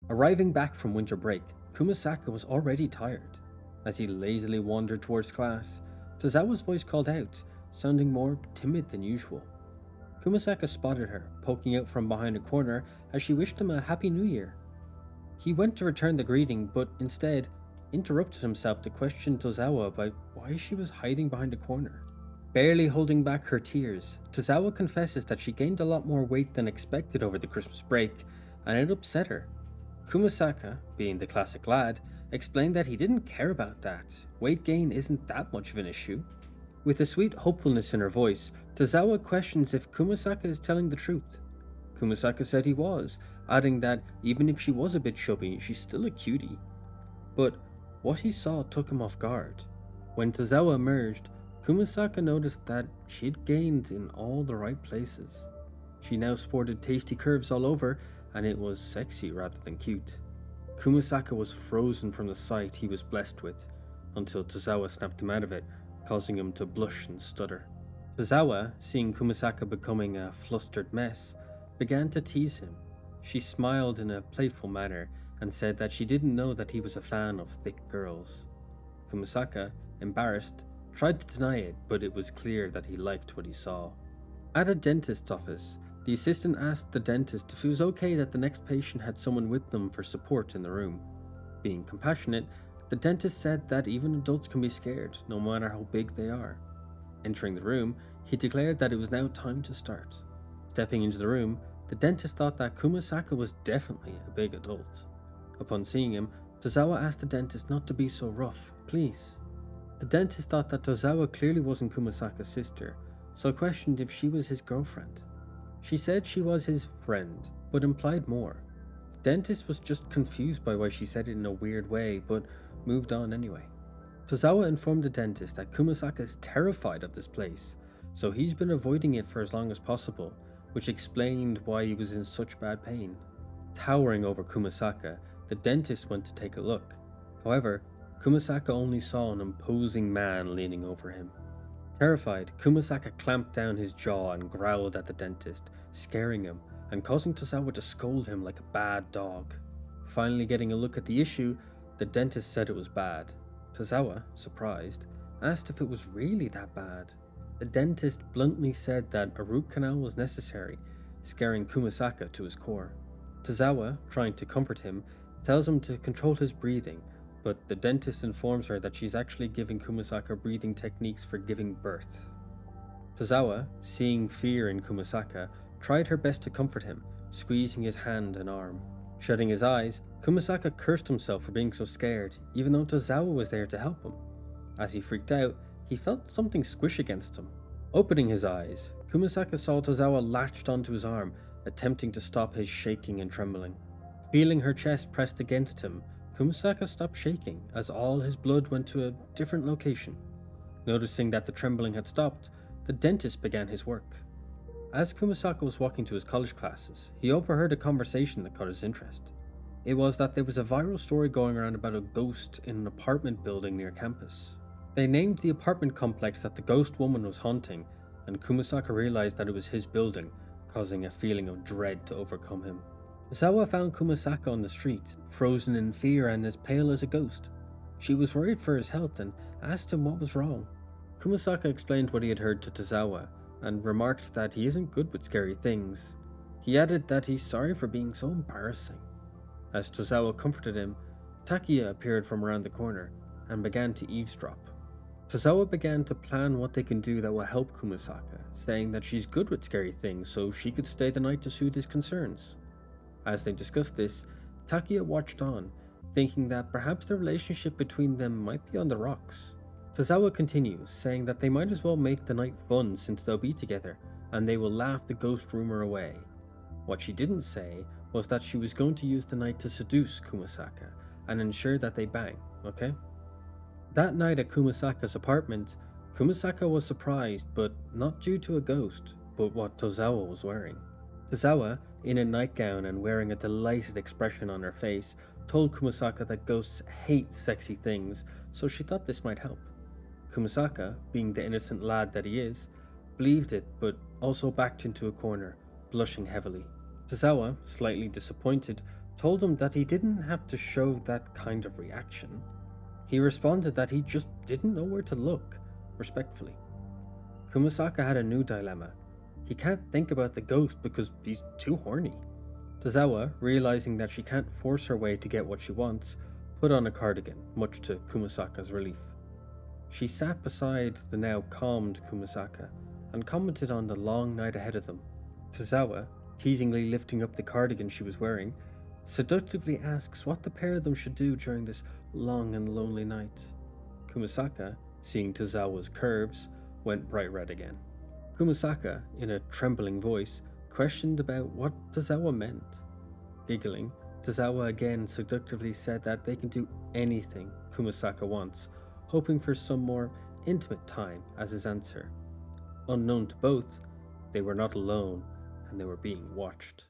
Arriving back from winter break, Kumasaka was already tired. As he lazily wandered towards class, Tozawa's voice called out, sounding more timid than usual. Kumasaka spotted her, poking out from behind a corner as she wished him a Happy New Year. He went to return the greeting, but instead interrupted himself to question Tozawa about why she was hiding behind a corner. Barely holding back her tears, Tozawa confesses that she gained a lot more weight than expected over the Christmas break, and it upset her. Kumasaka, being the classic lad, explained that he didn't care about that. Weight gain isn't that much of an issue. With a sweet hopefulness in her voice, Tozawa questions if Kumasaka is telling the truth. Kumasaka said he was, adding that even if she was a bit chubby, she's still a cutie. But what he saw took him off guard. When Tozawa emerged, Kumasaka noticed that she had gained in all the right places. She now sported tasty curves all over, and it was sexy rather than cute. Kumasaka was frozen from the sight he was blessed with, until Tozawa snapped him out of it, causing him to blush and stutter. Tozawa, seeing Kumasaka becoming a flustered mess, began to tease him. She smiled in a playful manner and said that she didn't know that he was a fan of thick girls. Kumasaka, embarrassed, tried to deny it, but it was clear that he liked what he saw. At a dentist's office, the assistant asked the dentist if it was okay that the next patient had someone with them for support in the room. Being compassionate, the dentist said that even adults can be scared, no matter how big they are. Entering the room, he declared that it was now time to start. Stepping into the room, the dentist thought that Kumasaka was definitely a big adult. Upon seeing him, Tozawa asked the dentist not to be so rough, please. The dentist thought that Tozawa clearly wasn't Kumasaka's sister, so questioned if she was his girlfriend. She said she was his friend, but implied more. The dentist was just confused by why she said it in a weird way, but moved on anyway. Tozawa informed the dentist that Kumasaka is terrified of this place, so he's been avoiding it for as long as possible, which explained why he was in such bad pain. Towering over Kumasaka, the dentist went to take a look. However, Kumasaka only saw an imposing man leaning over him. Terrified, Kumasaka clamped down his jaw and growled at the dentist, scaring him and causing Tozawa to scold him like a bad dog. Finally getting a look at the issue, the dentist said it was bad. Tozawa, surprised, asked if it was really that bad. The dentist bluntly said that a root canal was necessary, scaring Kumasaka to his core. Tozawa, trying to comfort him, tells him to control his breathing, but the dentist informs her that she's actually giving Kumasaka breathing techniques for giving birth. Tozawa, seeing fear in Kumasaka, tried her best to comfort him, squeezing his hand and arm. Shutting his eyes, Kumasaka cursed himself for being so scared, even though Tozawa was there to help him. As he freaked out, he felt something squish against him. Opening his eyes, Kumasaka saw Tozawa latched onto his arm, attempting to stop his shaking and trembling. Feeling her chest pressed against him, Kumasaka stopped shaking as all his blood went to a different location. Noticing that the trembling had stopped, the dentist began his work. As Kumasaka was walking to his college classes, he overheard a conversation that caught his interest. It was that there was a viral story going around about a ghost in an apartment building near campus. They named the apartment complex that the ghost woman was haunting, and Kumasaka realized that it was his building, causing a feeling of dread to overcome him. Tozawa found Kumasaka on the street, frozen in fear and as pale as a ghost. She was worried for his health and asked him what was wrong. Kumasaka explained what he had heard to Tozawa, and remarked that he isn't good with scary things. He added that he's sorry for being so embarrassing. As Tozawa comforted him, Takiya appeared from around the corner and began to eavesdrop. Tozawa began to plan what they can do that will help Kumasaka, saying that she's good with scary things so she could stay the night to soothe his concerns. As they discussed this, Takiya watched on, thinking that perhaps the relationship between them might be on the rocks. Tozawa continues, saying that they might as well make the night fun since they'll be together, and they will laugh the ghost rumor away. What she didn't say was that she was going to use the night to seduce Kumasaka and ensure that they bang, okay? That night at Kumasaka's apartment, Kumasaka was surprised, but not due to a ghost, but what Tozawa was wearing. Tozawa, in a nightgown and wearing a delighted expression on her face, told Kumasaka that ghosts hate sexy things, so she thought this might help. Kumasaka, being the innocent lad that he is, believed it, but also backed into a corner, blushing heavily. Tozawa, slightly disappointed, told him that he didn't have to show that kind of reaction. He responded that he just didn't know where to look, respectfully. Kumasaka had a new dilemma. He can't think about the ghost because he's too horny. Tozawa, realizing that she can't force her way to get what she wants, put on a cardigan, much to Kumasaka's relief. She sat beside the now calmed Kumasaka and commented on the long night ahead of them. Tozawa, teasingly lifting up the cardigan she was wearing, seductively asks what the pair of them should do during this long and lonely night. Kumasaka, seeing Tozawa's curves, went bright red again. Kumasaka, in a trembling voice, questioned about what Tozawa meant. Giggling, Tozawa again seductively said that they can do anything Kumasaka wants, hoping for some more intimate time as his answer. Unknown to both, they were not alone and they were being watched.